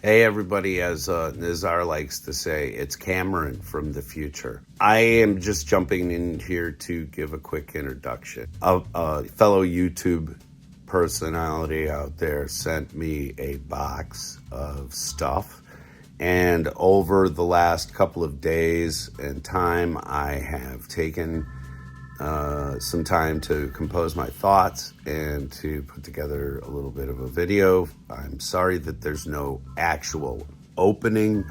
Hey everybody, as Nizar likes to say, it's Cameron from the future. I am just jumping in here to give a quick introduction. A fellow YouTube personality out there sent me a box of stuff, and over the last couple of days and time, I have taken some time to compose my thoughts and to put together a little bit of a video. I'm sorry that there's no actual opening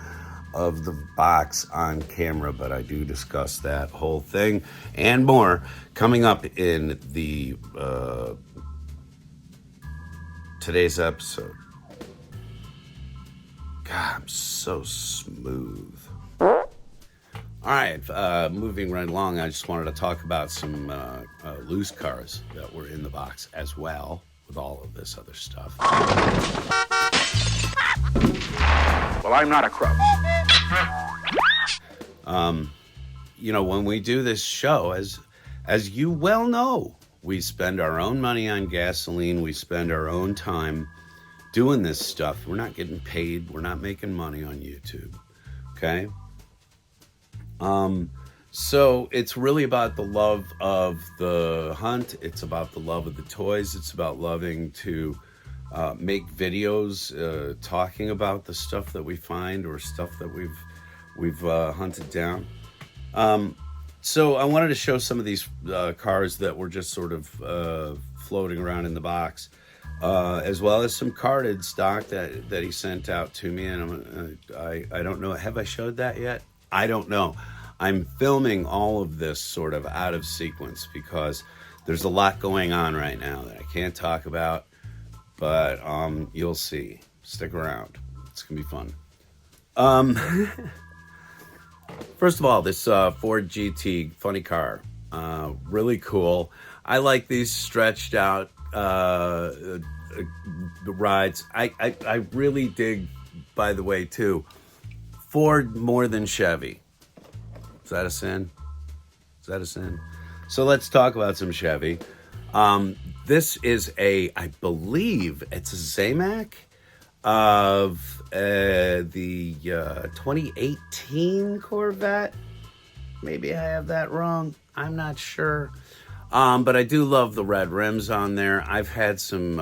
of the box on camera, but I do discuss that whole thing and more coming up in the today's episode. God, I'm so smooth. All right, moving right along, I just wanted to talk about some loose cars that were in the box as well with all of this other stuff. Well, I'm not a crook. When we do this show, as you well know, we spend our own money on gasoline. We spend our own time doing this stuff. We're not getting paid. We're not making money on YouTube, okay? So it's really about the love of the hunt. It's about the love of the toys. It's about loving to make videos talking about the stuff that we find or stuff that we've hunted down. So I wanted to show some of these cars that were just sort of floating around in the box, as well as some carded stock that he sent out to me. And I don't know. Have I showed that yet? I don't know. I'm filming all of this sort of out of sequence because there's a lot going on right now that I can't talk about, but you'll see. Stick around. It's going to be fun. First of all, this Ford GT, funny car. Really cool. I like these stretched out rides. I really dig, by the way, too, Ford more than Chevy. Is that a sin? Is that a sin? So let's talk about some Chevy. This is I believe it's a Zamac of the 2018 Corvette. Maybe I have that wrong. I'm not sure. But I do love the red rims on there. I've had some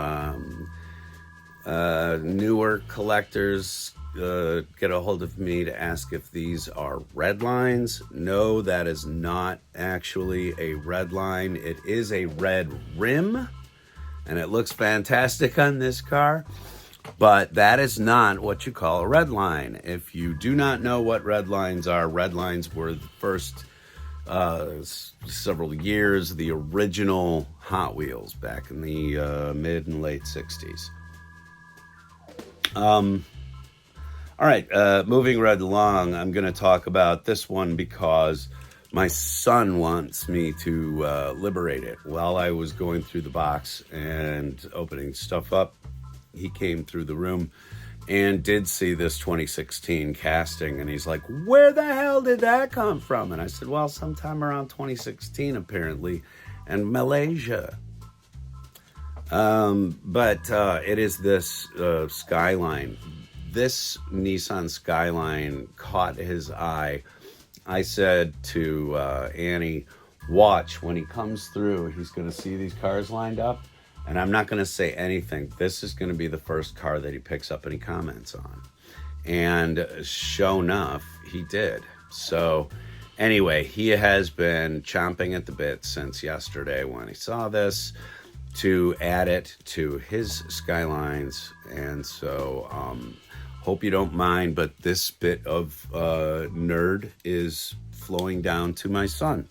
newer collectors get a hold of me to ask if these are red lines. No, that is not actually a red line. It is a red rim, and it looks fantastic on this car, but that is not what you call a red line. If you do not know what red lines are, red lines were the first several years, the original Hot Wheels back in the mid and late 60s. All right, moving right along, I'm going to talk about this one because my son wants me to liberate it. While I was going through the box and opening stuff up, he came through the room and did see this 2016 casting, and he's like, where the hell did that come from? And I said, well, sometime around 2016, apparently, and Malaysia. But it is this Skyline. This Nissan Skyline caught his eye. I said to Annie, watch, when he comes through, he's going to see these cars lined up, and I'm not going to say anything. This is going to be the first car that he picks up and he comments on. And sure enough, he did. So anyway, he has been chomping at the bit since yesterday when he saw this to add it to his Skylines. And so hope you don't mind, but this bit of nerd is flowing down to my son,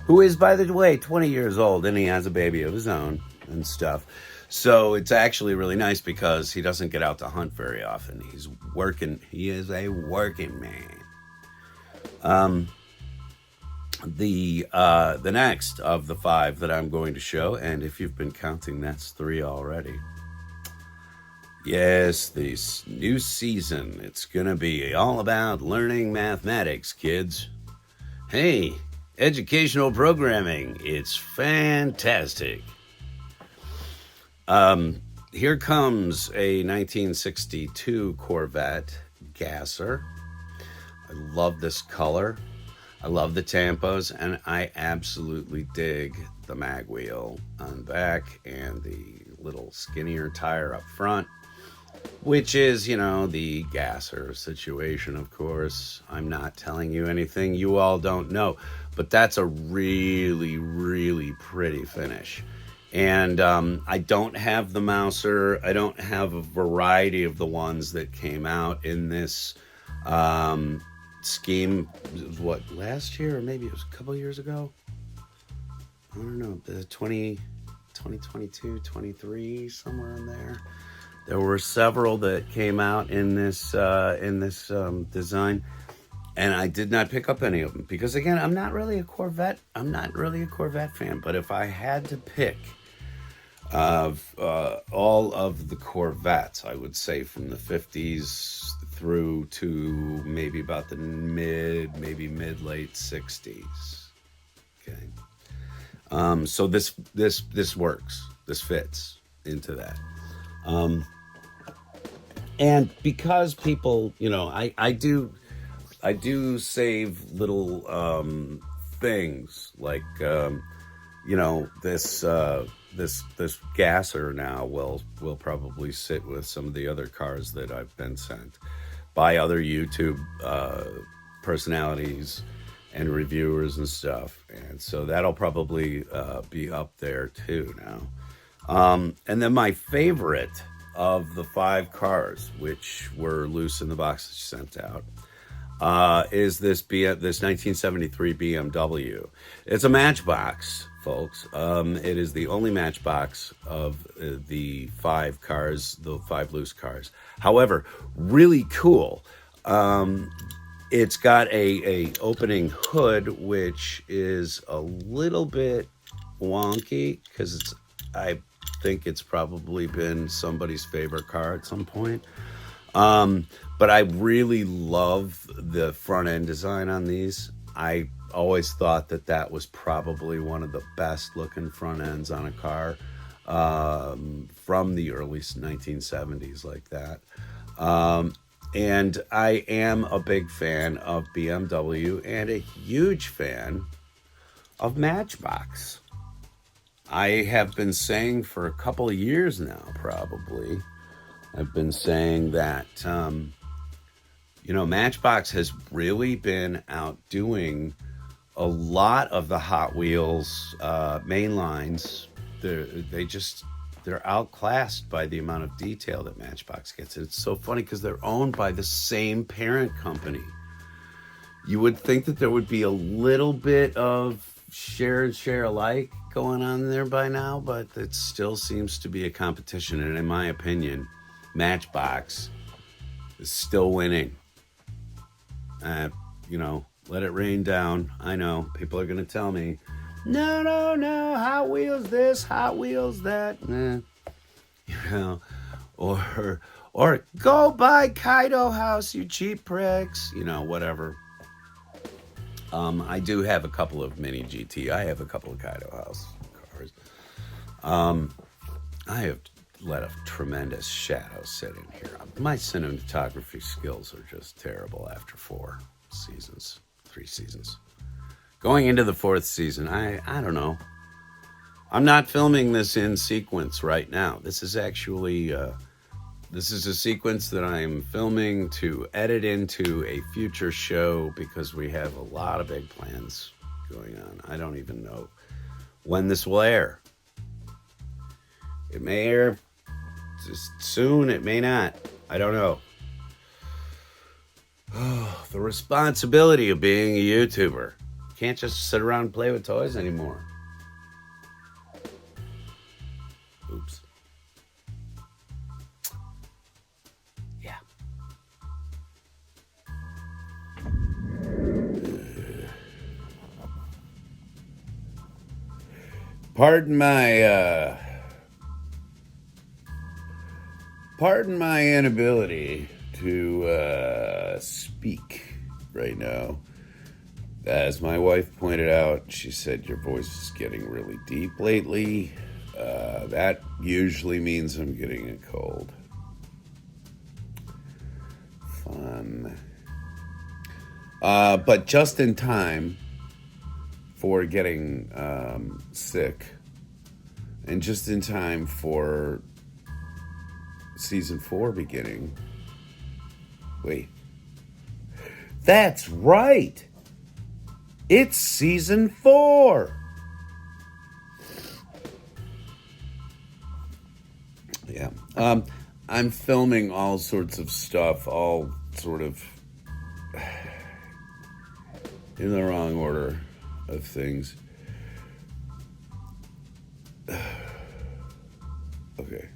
who is, by the way, 20 years old, and he has a baby of his own and stuff. So it's actually really nice because he doesn't get out to hunt very often. He's working. He is a working man. The next of the 5 that I'm going to show, and if you've been counting, that's 3 already. Yes, this new season, it's gonna be all about learning mathematics, kids. Hey, educational programming, it's fantastic. here comes a 1962 Corvette Gasser. I love this color. I love the tampos, and I absolutely dig the mag wheel on the back and the little skinnier tire up front, which is, the Gasser situation, of course. I'm not telling you anything you all don't know, but that's a really, really pretty finish. And I don't have the Mouser. I don't have a variety of the ones that came out in this scheme. What, last year, or maybe it was a couple years ago? I don't know, 2022, 23, somewhere in there. There were several that came out in this design, and I did not pick up any of them because, again, I'm not really a Corvette fan. But if I had to pick of all of the Corvettes, I would say from the 50s through to maybe about the mid-late 60s. Okay. So this works. This fits into that. And because people, I do save little things like this Gasser now will probably sit with some of the other cars that I've been sent by other YouTube personalities and reviewers and stuff, and so that'll probably be up there too now. And then my favorite of the 5 cars, which were loose in the box that you sent out, is this 1973 BMW. It's a Matchbox, folks. It is the only Matchbox of the 5 cars, the 5 loose cars. However, really cool. It's got a opening hood, which is a little bit wonky because I think it's probably been somebody's favorite car at some point. But I really love the front end design on these. I always thought that was probably one of the best looking front ends on a car from the early 1970s like that. And I am a big fan of BMW and a huge fan of Matchbox. I have been saying for a couple of years now, probably, I've been saying that, Matchbox has really been outdoing a lot of the Hot Wheels main lines. They're outclassed by the amount of detail that Matchbox gets. It's so funny because they're owned by the same parent company. You would think that there would be a little bit of share and share alike going on there by now, but it still seems to be a competition. And in my opinion, Matchbox is still winning. Let it rain down. I know people are going to tell me, no, Hot Wheels this, Hot Wheels that. Or go buy Kaido House, you cheap pricks. Whatever. I do have a couple of mini GT. I have a couple of Kaido House cars. I have let a tremendous shadow sit in here. My cinematography skills are just terrible after 3 seasons. Going into the 4th season, I don't know. I'm not filming this in sequence right now. This is actually, this is a sequence that I'm filming to edit into a future show because we have a lot of big plans going on. I don't even know when this will air. It may air just soon, it may not. I don't know. Oh, the responsibility of being a YouTuber. Can't just sit around and play with toys anymore. Oops. Yeah. Pardon my inability to speak right now. As my wife pointed out, she said your voice is getting really deep lately. That usually means I'm getting a cold. Fun. But just in time for getting sick, and just in time for season 4 beginning. Wait. That's right! It's season 4! Yeah. I'm filming all sorts of stuff, all sort of in the wrong order of things. Okay.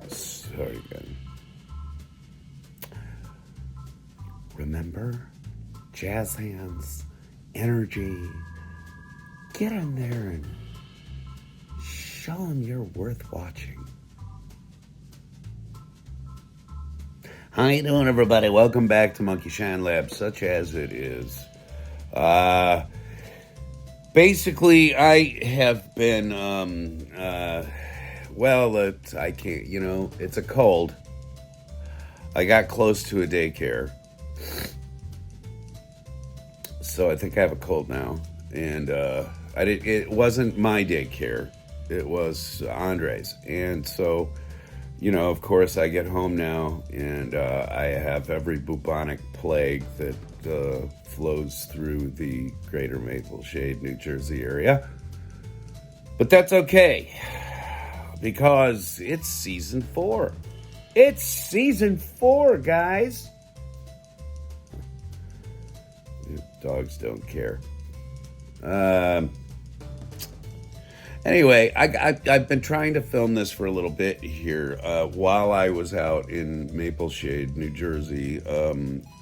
Sorry again. Remember? Jazz hands, energy. Get in there and show them you're worth watching. How you doing, everybody? Welcome back to Monkey Shine Lab, such as it is. Basically, I have been, I can't, it's a cold. I got close to a daycare. So I think I have a cold now. And it wasn't my daycare. It was Andre's. And so, of course, I get home now, and I have every bubonic plague that flows through the greater Maple Shade, New Jersey area. But that's okay, because it's season 4. It's season 4, guys. Dogs don't care. Anyway, I've been trying to film this for a little bit here. While I was out in Maple Shade, New Jersey,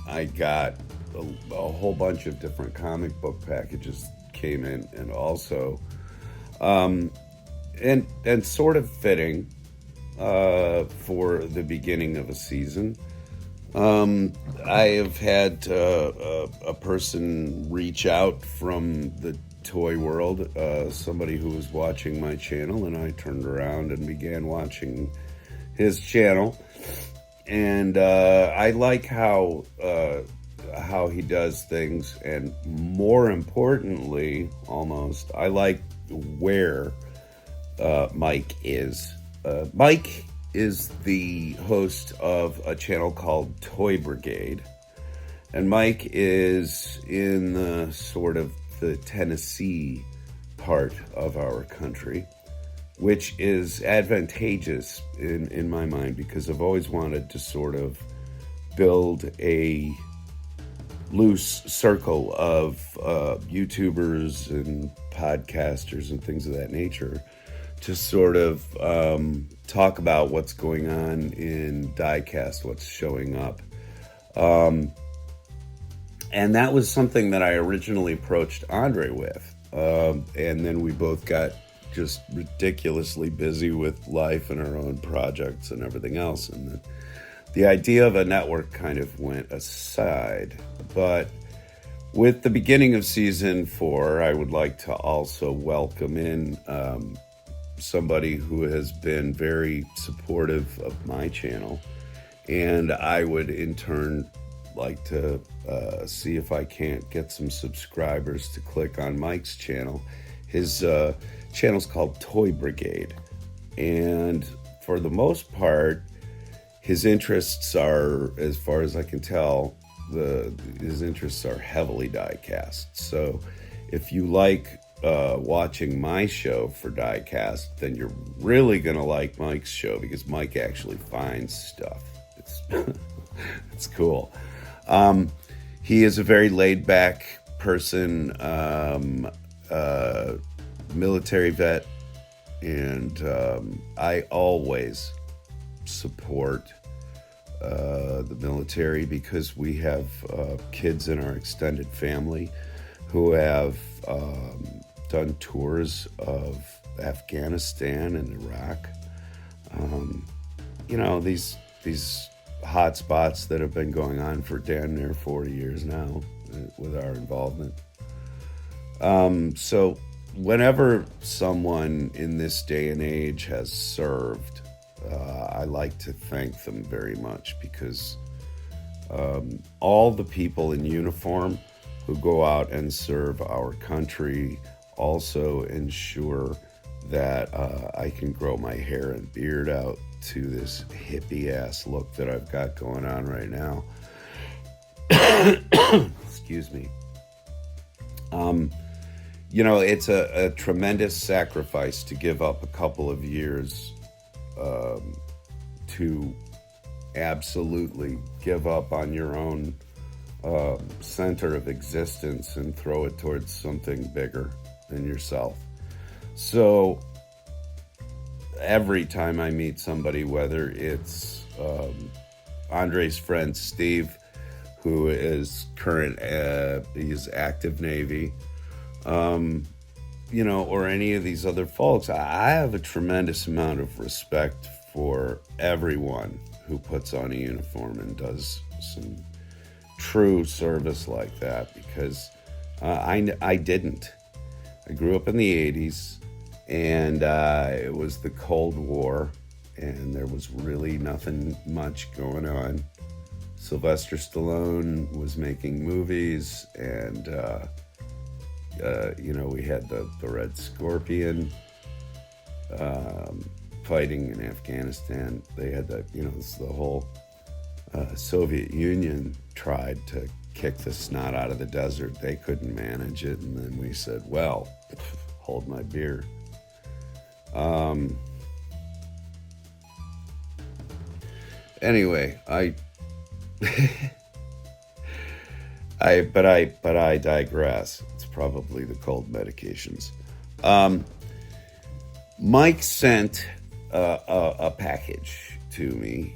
I got a whole bunch of different comic book packages came in, and also, and sort of fitting for the beginning of a season. I have had a person reach out from the toy world, somebody who was watching my channel, and I turned around and began watching his channel, and I like how he does things, and more importantly, almost, I like where Mike is. Mike is the host of a channel called Toy Brigade, and Mike is in the sort of the Tennessee part of our country, which is advantageous in my mind, because I've always wanted to sort of build a loose circle of YouTubers and podcasters and things of that nature to sort of talk about what's going on in diecast, what's showing up. And that was something that I originally approached Andre with. And then we both got just ridiculously busy with life and our own projects and everything else. And the idea of a network kind of went aside. But with the beginning of season 4, I would like to also welcome in somebody who has been very supportive of my channel. And I would in turn like to see if I can't get some subscribers to click on Mike's channel. His channel's called Toy Brigade, and for the most part, his interests are, as far as I can tell, his interests are heavily diecast. So if you like watching my show for diecast, then you're really gonna like Mike's show, because Mike actually finds stuff. It's cool. He is a very laid-back person, military vet, and I always support the military, because we have kids in our extended family who have done tours of Afghanistan and Iraq. These hot spots that have been going on for damn near 40 years now with our involvement. So whenever someone in this day and age has served, I like to thank them very much, because all the people in uniform who go out and serve our country also ensure that I can grow my hair and beard out to this hippie ass look that I've got going on right now. Excuse me. It's a tremendous sacrifice to give up a couple of years to absolutely give up on your own center of existence and throw it towards something bigger than yourself. So every time I meet somebody, whether it's Andre's friend Steve, who is he's active Navy, or any of these other folks, I have a tremendous amount of respect for everyone who puts on a uniform and does some true service like that, because I didn't. I grew up in the 80s, and it was the Cold War, and there was really nothing much going on. Sylvester Stallone was making movies, and we had the Red Scorpion fighting in Afghanistan. They had the whole Soviet Union tried to kick the snot out of the desert. They couldn't manage it, and then we said, well, hold my beer. Anyway, I digress. It's probably the cold medications. Mike sent a package to me.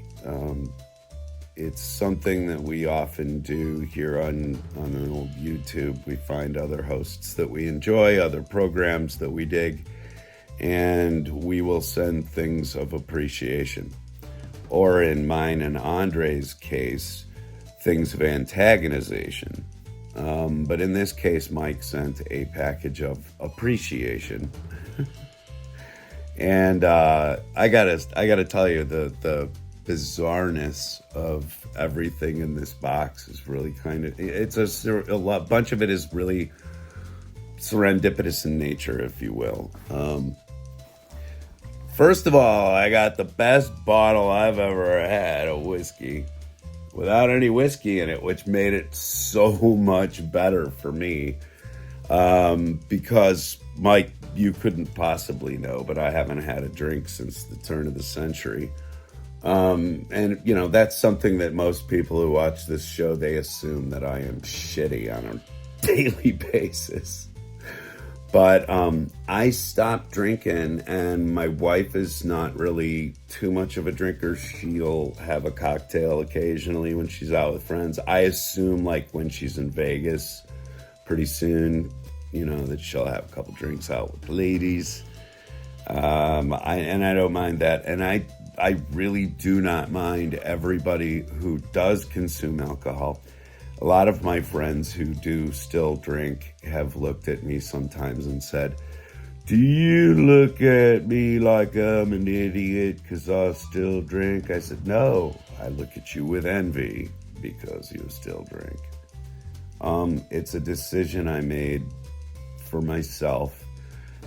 It's something that we often do here on an old YouTube. We find other hosts that we enjoy, other programs that we dig, and we will send things of appreciation. Or in mine and Andre's case, things of antagonization. But in this case, Mike sent a package of appreciation. And I gotta tell you, the bizarreness of everything in this box is really it's a bunch of it is really serendipitous in nature, if you will. First of all, I got the best bottle I've ever had of whiskey without any whiskey in it, which made it so much better for me. Because, Mike, you couldn't possibly know, but I haven't had a drink since the turn of the century. And, that's something that most people who watch this show, they assume that I am shitty on a daily basis. But I stopped drinking, and my wife is not really too much of a drinker. She'll have a cocktail occasionally when she's out with friends. I assume, like, when she's in Vegas pretty soon, that she'll have a couple drinks out with the ladies. I don't mind that. And I really do not mind everybody who does consume alcohol. A lot of my friends who do still drink have looked at me sometimes and said, "Do you look at me like I'm an idiot because I still drink?" I said, "No, I look at you with envy because you still drink." It's a decision I made for myself,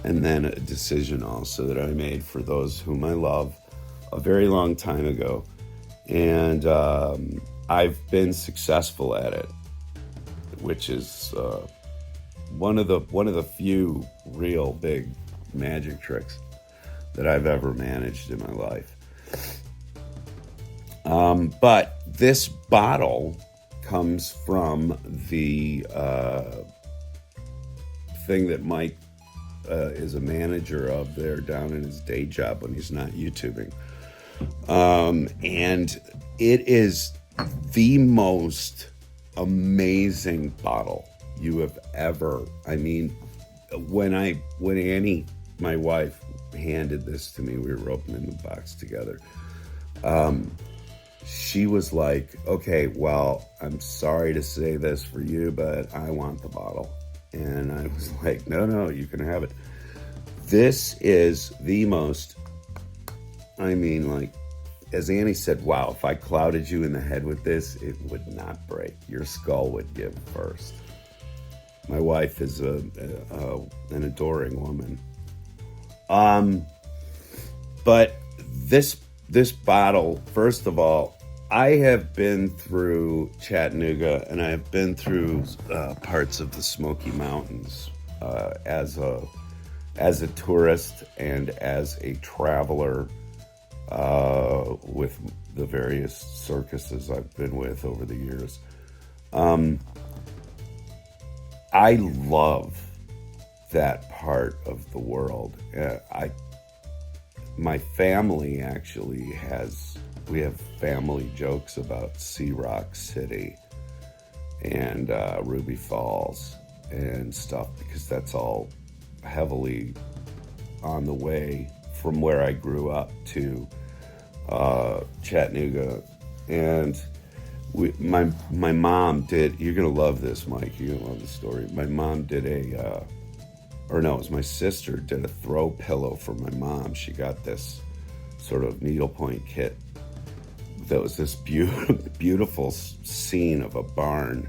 and then a decision also that I made for those whom I love a very long time ago. And I've been successful at it, which is one of the few real big magic tricks that I've ever managed in my life. But this bottle comes from the thing that Mike is a manager of there down in his day job when he's not YouTubing. And it is the most amazing bottle you have ever. I mean, when Annie, my wife, handed this to me, we were opening the box together. She was like, "Okay, well, I'm sorry to say this for you, but I want the bottle." And I was like, no, you can have it. This is the most, I mean, like, as Annie said, wow, if I clouded you in the head with this, it would not break. Your skull would give first. My wife is an adoring woman. But this bottle, first of all, I have been through Chattanooga and I have been through parts of the Smoky Mountains as a tourist and as a traveler with the various circuses I've been with over the years. I love that part of the world. My family actually we have family jokes about Sea Rock City and Ruby Falls and stuff, because that's all heavily on the way from where I grew up to Chattanooga. And my mom did, you're gonna love this, Mike, you're gonna love the story. My mom did it was my sister did a throw pillow for my mom. She got this sort of needlepoint kit that was this beautiful scene of a barn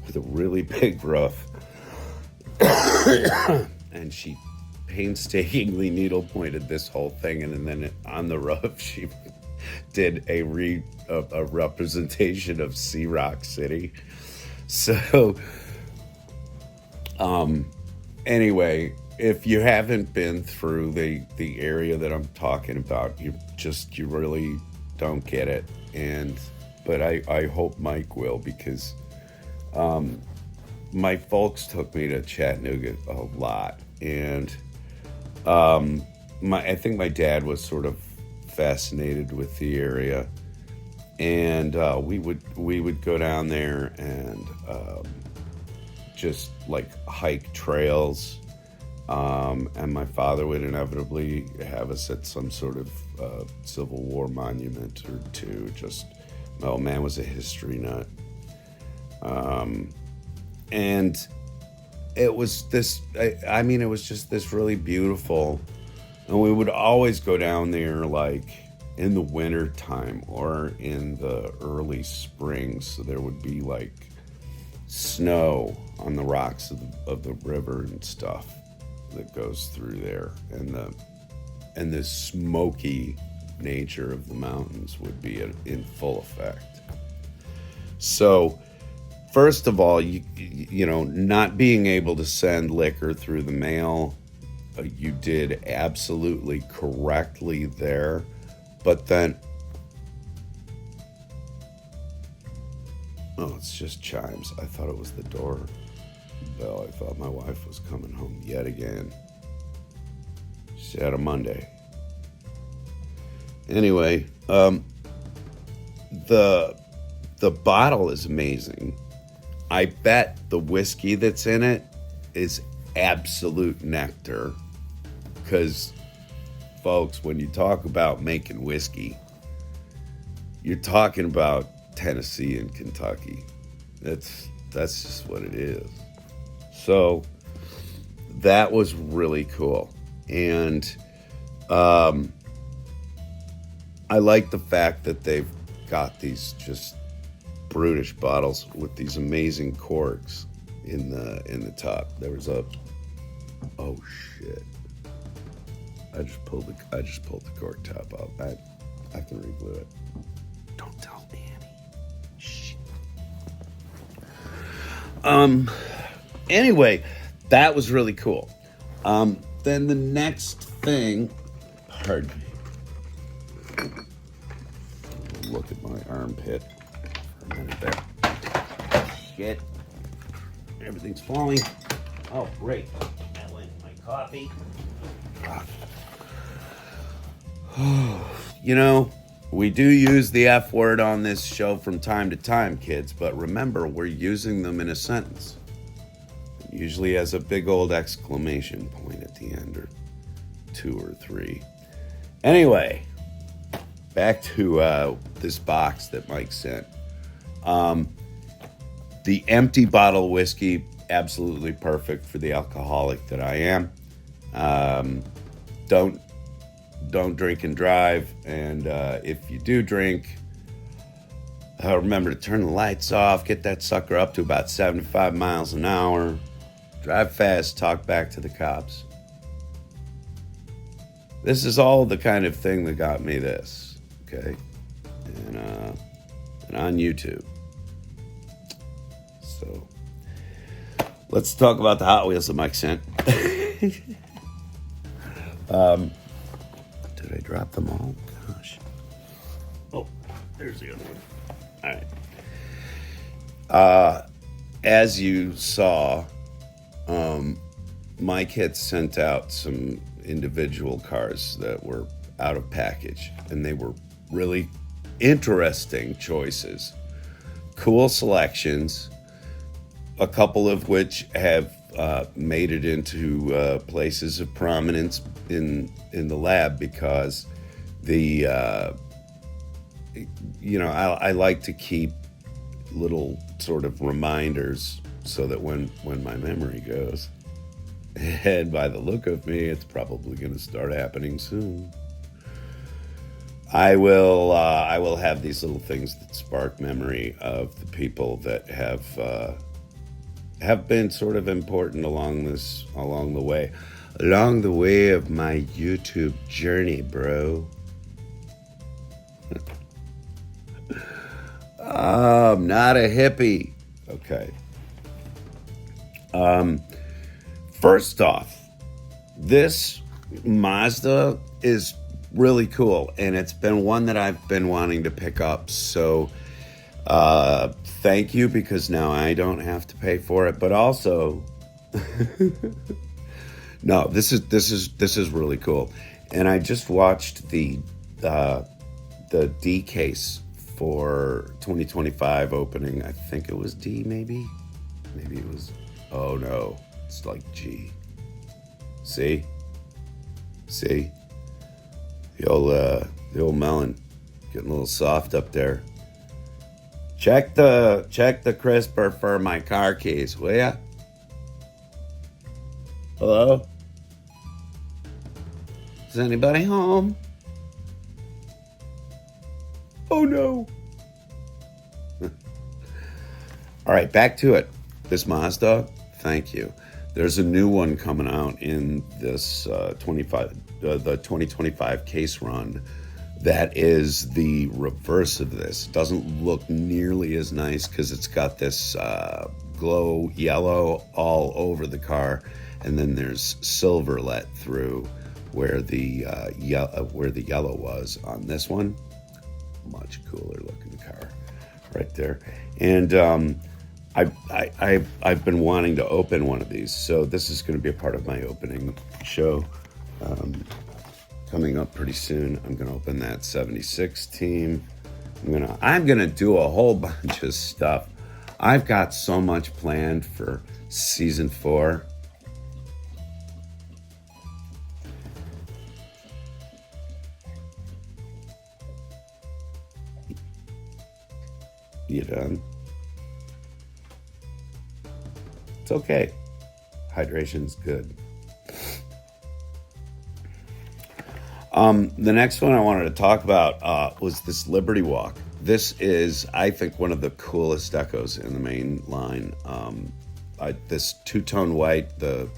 with a really big roof. And she painstakingly needlepointed this whole thing, and then on the roof she did a representation of Sea Rock City. So anyway, if you haven't been through the area that I'm talking about, you really don't get it. But I hope Mike will, because my folks took me to Chattanooga a lot, and I think my dad was sort of fascinated with the area, and we would go down there and just like hike trails, and my father would inevitably have us at some sort of Civil War monument or two. Man was a history nut. And it was this, it was just this really beautiful, and we would always go down there like in the winter time or in the early spring. So there would be like snow on the rocks of the river and stuff that goes through there, and the smoky nature of the mountains would be in full effect. So first of all, you know, not being able to send liquor through the mail, you did absolutely correctly there. But then, it's just chimes. I thought it was the door bell. I thought my wife was coming home yet again. She had a Monday. Anyway, the bottle is amazing. I bet the whiskey that's in it is absolute nectar, because, folks, when you talk about making whiskey, you're talking about Tennessee and Kentucky. That's just what it is. So that was really cool. And I like the fact that they've got these just brutish bottles with these amazing corks in the top. There was oh shit! I just pulled the cork top out. I can re-glue it. Don't tell Annie. Shit. Anyway, that was really cool. Then the next thing, pardon me. Look at my armpit for a minute there. Shit. Everything's falling. Oh, great. That went in my coffee. You know, we do use the F word on this show from time to time, kids, but remember, we're using them in a sentence. It usually has a big old exclamation point at the end, or two or three. Anyway, back to this box that Mike sent. The empty bottle whiskey, absolutely perfect for the alcoholic that I am. don't drink and drive. And if you do drink, remember to turn the lights off, get that sucker up to about 75 miles an hour, drive fast, talk back to the cops. This is all the kind of thing that got me this, okay? And on YouTube. So, let's talk about the Hot Wheels that Mike sent. Did I drop them all? Gosh. Oh, there's the other one. All right. As you saw, Mike had sent out some individual cars that were out of package, and they were really interesting choices. Cool selections, a couple of which have made it into places of prominence in the lab because I like to keep little sort of reminders so that when my memory goes, and by the look of me, it's probably going to start happening soon. I will have these little things that spark memory of the people that have been sort of important along the way of my YouTube journey, bro. I'm not a hippie. Okay. First off, this Mazda is really cool, and it's been one that I've been wanting to pick up. So, thank you, because now I don't have to pay for it. But also, no, this is really cool. And I just watched the D case for 2025 opening. I think it was D, maybe it was. Oh no, it's like G. See, the old melon getting a little soft up there. Check the crisper for my car keys, will ya? Hello? Is anybody home? Oh no. All right, back to it. This Mazda, thank you. There's a new one coming out in this the 2025 case run that is the reverse of this. It doesn't look nearly as nice because it's got this glow yellow all over the car, and then there's silver let through where the yellow was on this one. Much cooler looking car right there. And I've been wanting to open one of these, so this is going to be a part of my opening show coming up pretty soon. I'm going to open that 76 team. I'm gonna do a whole bunch of stuff. I've got so much planned for season 4. You done? It's okay. Hydration's good. The next one I wanted to talk about was this Liberty Walk. This is, I think, one of the coolest decos in the main line. This two-tone white, the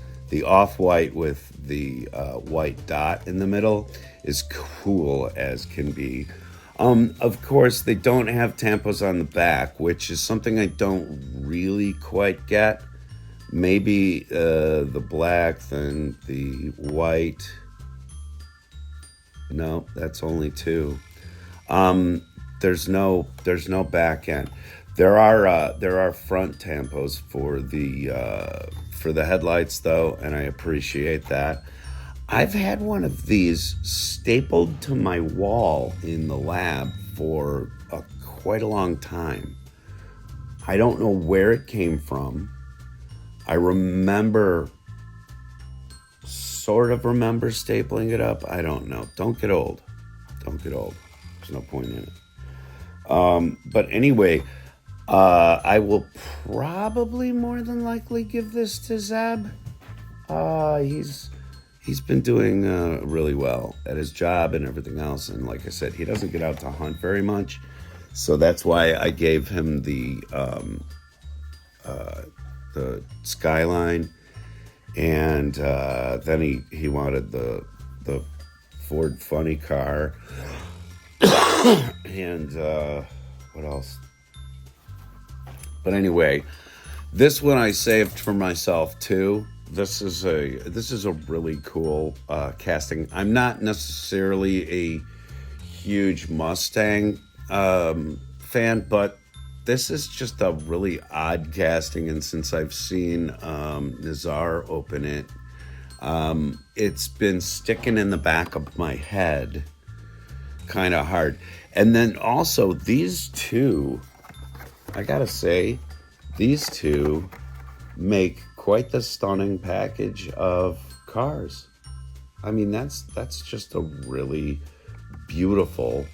off-white with the white dot in the middle is cool as can be. Of course, they don't have tampos on the back, which is something I don't really quite get. Maybe the black, then the white. No, that's only 2. There's no back end. There are front tampos for the headlights though, and I appreciate that. I've had one of these stapled to my wall in the lab for quite a long time. I don't know where it came from. I sort of remember stapling it up. I don't know. Don't get old. There's no point in it. But anyway, I will probably more than likely give this to Zeb. He's he's been doing really well at his job and everything else. And like I said, he doesn't get out to hunt very much, so that's why I gave him the Skyline, and then he wanted the Ford Funny car, and what else? But anyway, this one I saved for myself too. This is a really cool casting. I'm not necessarily a huge Mustang fan, but this is just a really odd casting. And since I've seen Nazar open it, it's been sticking in the back of my head kind of hard. And then also these two, I gotta say, these two make quite the stunning package of cars. I mean, that's just a really beautiful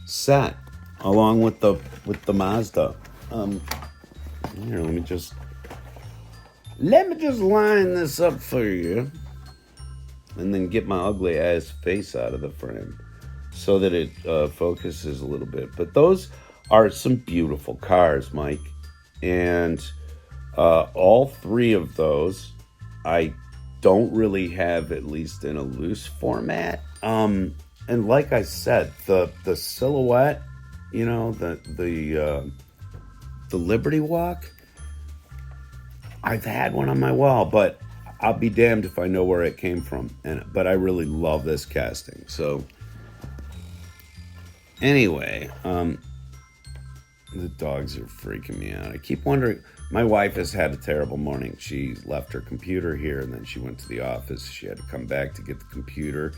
set, along with the Mazda. Here, let me just line this up for you, and then get my ugly ass face out of the frame so that it focuses a little bit. But those are some beautiful cars, Mike, and all three of those I don't really have, at least in a loose format. And like I said, the silhouette, you know, the Liberty Walk, I've had one on my wall, but I'll be damned if I know where it came from. But I really love this casting. So anyway, the dogs are freaking me out. I keep wondering. My wife has had a terrible morning. She left her computer here, and then she went to the office. She had to come back to get the computer.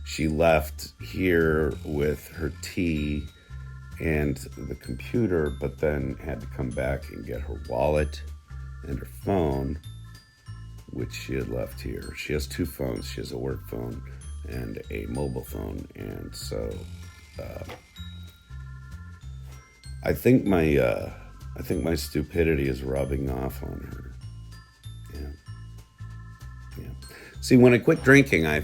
She left here with her tea and the computer, but then had to come back and get her wallet and her phone, which she had left here. She has two phones. She has a work phone and a mobile phone, and so I think my stupidity is rubbing off on her. Yeah. See, when I quit drinking, I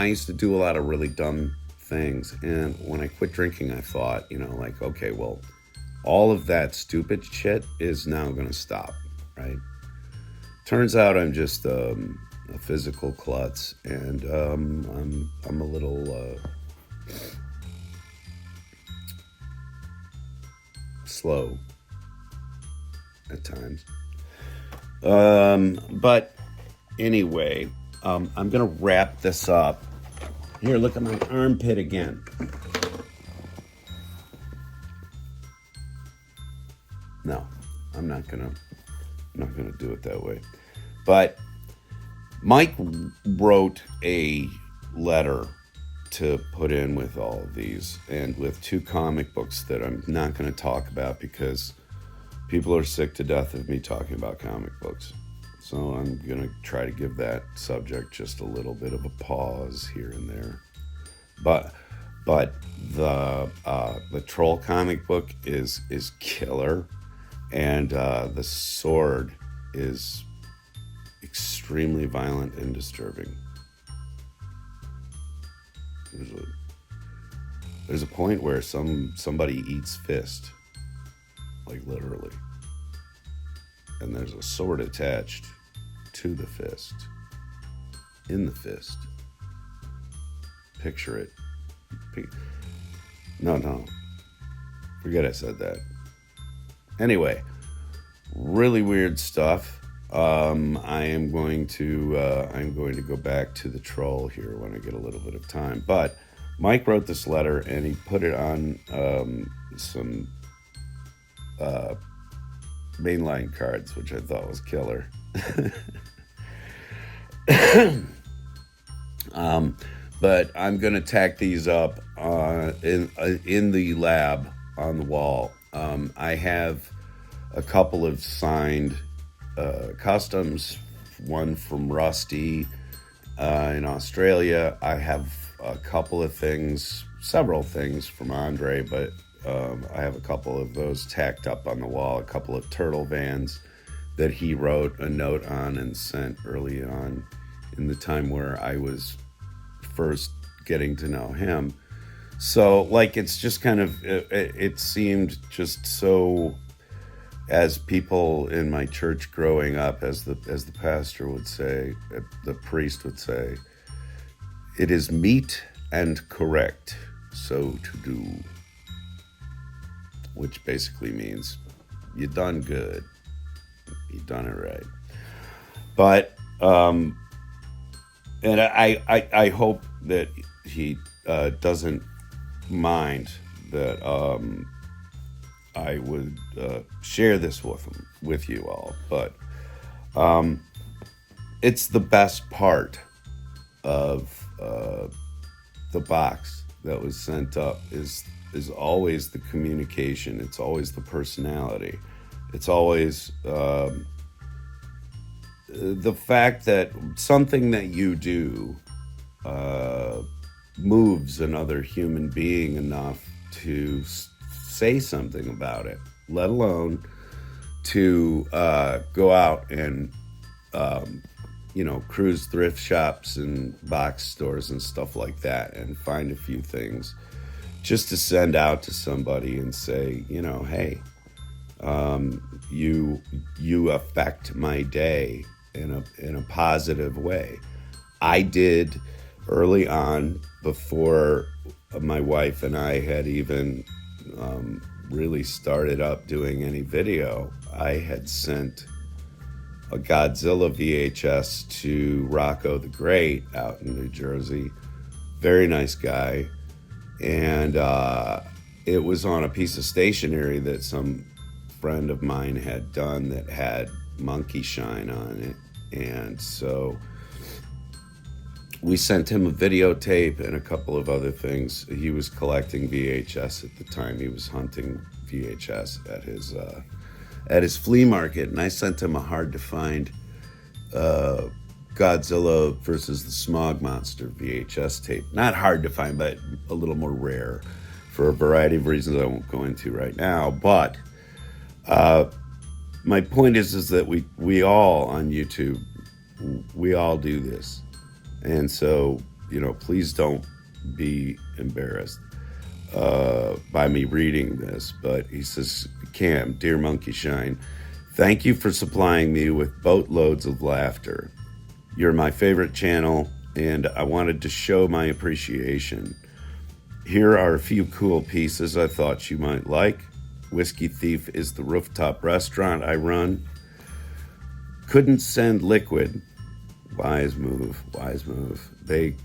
used to do a lot of really dumb things, and when I quit drinking, I thought, like, okay, well, all of that stupid shit is now going to stop, right? Turns out I'm just a physical klutz, and I'm a little slow at times. But anyway, I'm gonna wrap this up. Here, look at my armpit again. No, I'm not gonna do it that way. But Mike wrote a letter to put in with all of these, and with two comic books that I'm not going to talk about because people are sick to death of me talking about comic books. So I'm going to try to give that subject just a little bit of a pause here and there. But the Troll comic book is killer, and the Sword is extremely violent and disturbing. There's a point where somebody eats fist, like literally, and there's a sword attached to the fist, in the fist. Picture it. No, forget I said that. Anyway, really weird stuff. I'm going to go back to the Troll here when I get a little bit of time. But Mike wrote this letter, and he put it on some mainline cards, which I thought was killer. But I'm going to tack these up in the lab on the wall. I have a couple of signed customs, one from Rusty in Australia. I have a couple of things, several things from Andre, but I have a couple of those tacked up on the wall, a couple of turtle vans that he wrote a note on and sent early on in the time where I was first getting to know him. So like it's just kind of it seemed just so, as people in my church growing up, as the pastor would say, the priest would say, it is meet and correct so to do, which basically means you done good, you done it right. But and I hope that he doesn't mind that I would share this with you all. But it's the best part of the box that was sent up is always the communication. It's always the personality. It's always the fact that something that you do moves another human being enough to say something about it, let alone to go out and cruise thrift shops and box stores and stuff like that and find a few things just to send out to somebody and say, hey, you affect my day in a positive way. I did early on, before my wife and I had even really started up doing any video, I had sent a Godzilla VHS to Rocco the Great out in New Jersey. Very nice guy. And it was on a piece of stationery that some friend of mine had done that had monkey shine on it. And so we sent him a videotape and a couple of other things. He was collecting VHS at the time. He was hunting VHS at his flea market, and I sent him a hard-to-find Godzilla versus the Smog Monster VHS tape. Not hard to find, but a little more rare for a variety of reasons I won't go into right now. But my point is that we all on YouTube, we all do this. And so, please don't be embarrassed by me reading this. But he says, Cam, dear Monkey Shine, thank you for supplying me with boatloads of laughter. You're my favorite channel, and I wanted to show my appreciation. Here are a few cool pieces I thought you might like. Whiskey Thief is the rooftop restaurant I run. Couldn't send liquid. Wise move. The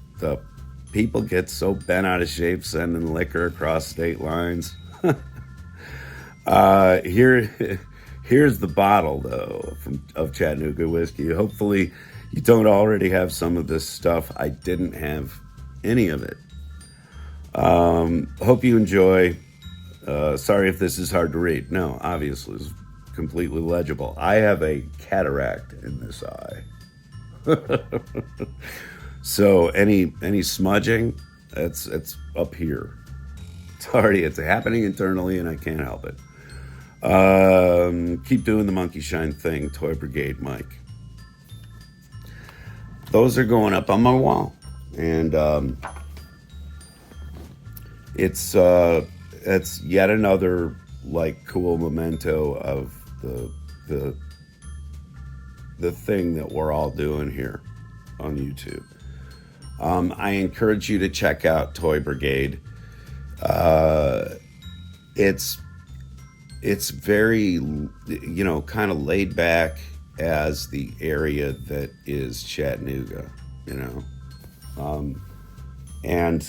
people get so bent out of shape sending liquor across state lines. Here's the bottle, though, of Chattanooga whiskey. Hopefully you don't already have some of this stuff. I didn't have any of it. Hope you enjoy. Sorry if this is hard to read. No, obviously it's completely legible. I have a cataract in this eye. So any smudging, it's up here. It's happening internally and I can't help it. Keep doing the Monkey Shine thing, Toy Brigade Mike. Those are going up on my wall, and it's yet another cool memento of the thing that we're all doing here on YouTube. I encourage you to check out Toy Brigade. It's very, kind of laid back as the area that is Chattanooga, and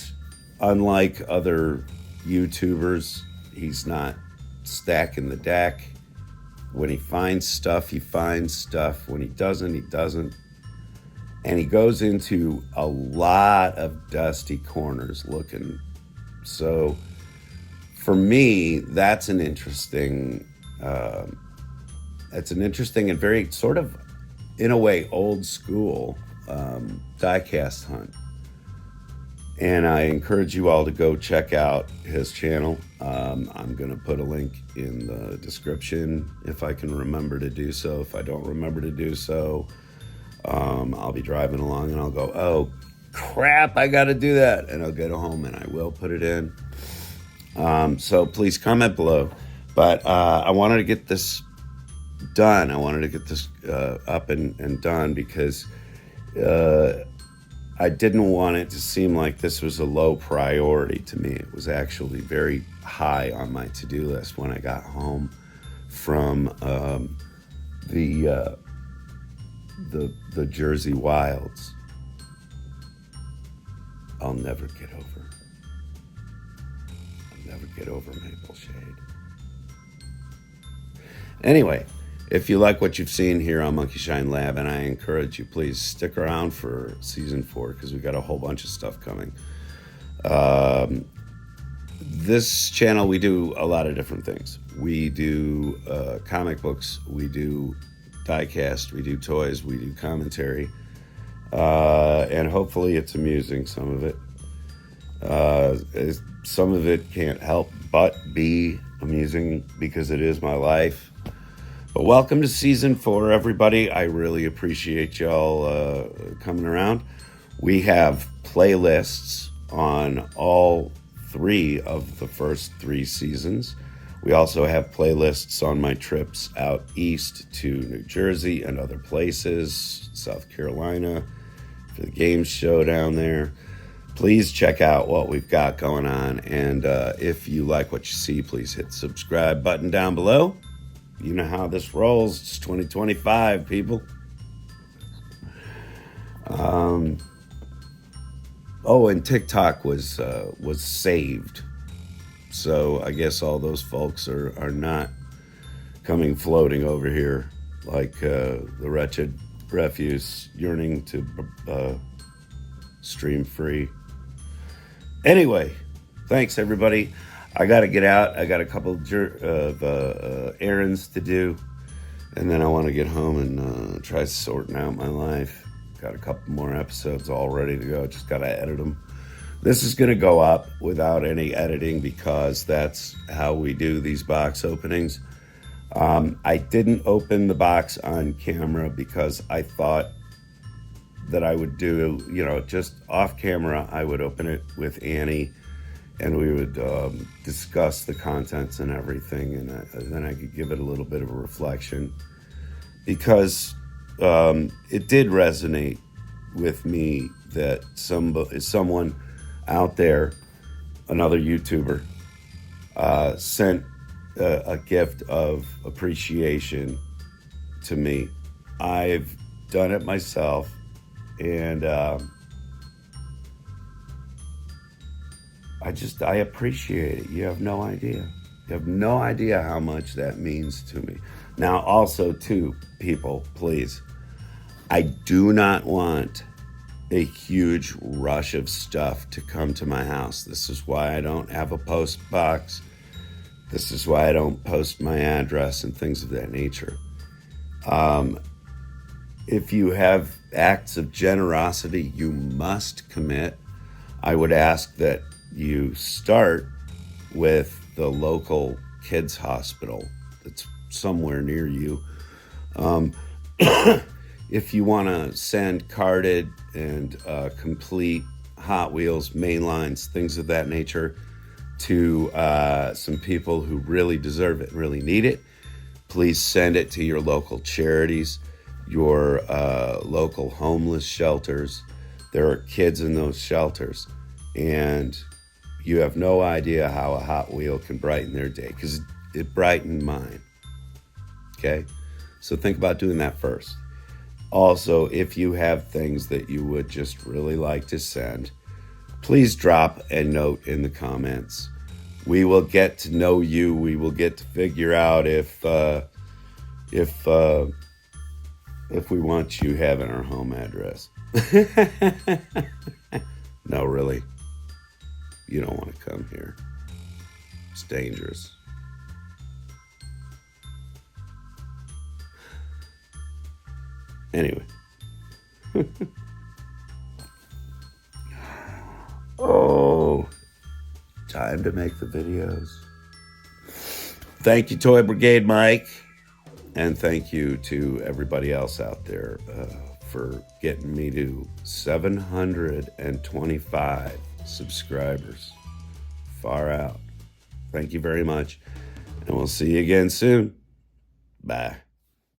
unlike other YouTubers, he's not stacking the deck. When he finds stuff, he finds stuff. When he doesn't, he doesn't. And he goes into a lot of dusty corners looking. So for me, that's an interesting and very sort of, in a way, old school diecast hunt. And I encourage you all to go check out his channel. I'm going to put a link in the description if I can remember to do so. If I don't remember to do so, I'll be driving along and I'll go, oh crap, I got to do that. And I'll get home and I will put it in. So please comment below. But I wanted to get this done. I wanted to get this up and done because I didn't want it to seem like this was a low priority to me. It was actually very high on my to-do list when I got home from the Jersey Wilds. I'll never get over Maple Shade. Anyway, if you like what you've seen here on Monkey Shine Lab, and I encourage you, please stick around for season 4 because we got a whole bunch of stuff coming. This channel, we do a lot of different things. We do comic books, we do diecast, we do toys, we do commentary, and hopefully it's amusing, some of it. Some of it can't help but be amusing because it is my life. But welcome to season 4, everybody. I really appreciate y'all coming around. We have playlists on all 3 of the first 3 seasons. We also have playlists on my trips out east to New Jersey and other places, South Carolina, for the games show down there. Please check out what we've got going on. And if you like what you see, please hit the subscribe button down below. You know how this rolls. It's 2025, people. And TikTok was saved. So I guess all those folks are not coming floating over here like the wretched refuse yearning to stream free. Anyway, thanks everybody. I got to get out. I got a couple of errands to do, and then I want to get home and try sorting out my life. Got a couple more episodes all ready to go. Just got to edit them. This is going to go up without any editing because that's how we do these box openings. I didn't open the box on camera because I thought that I would do, just off camera, I would open it with Annie and we would discuss the contents and everything, and then I could give it a little bit of a reflection because it did resonate with me that someone out there, another YouTuber, sent a gift of appreciation to me. I've done it myself, and I appreciate it. You have no idea. You have no idea how much that means to me. Now, also, too, people, please, I do not want a huge rush of stuff to come to my house. This is why I don't have a post box. This is why I don't post my address and things of that nature. If you have acts of generosity you must commit, I would ask that you start with the local kids hospital that's somewhere near you. If you want to send carded and complete Hot Wheels main lines, things of that nature, to some people who really deserve it, really need it, please send it to your local charities, your local homeless shelters. There are kids in those shelters, and you have no idea how a Hot Wheel can brighten their day, because it brightened mine. Okay? So think about doing that first. Also, if you have things that you would just really like to send, please drop a note in the comments. We will get to know you. We will get to figure out if we want you having our home address. No, really. You don't want to come here. It's dangerous. Anyway. Oh, time to make the videos. Thank you, Toy Brigade Mike. And thank you to everybody else out there for getting me to 725 subscribers. Far out. Thank you very much. And we'll see you again soon. Bye.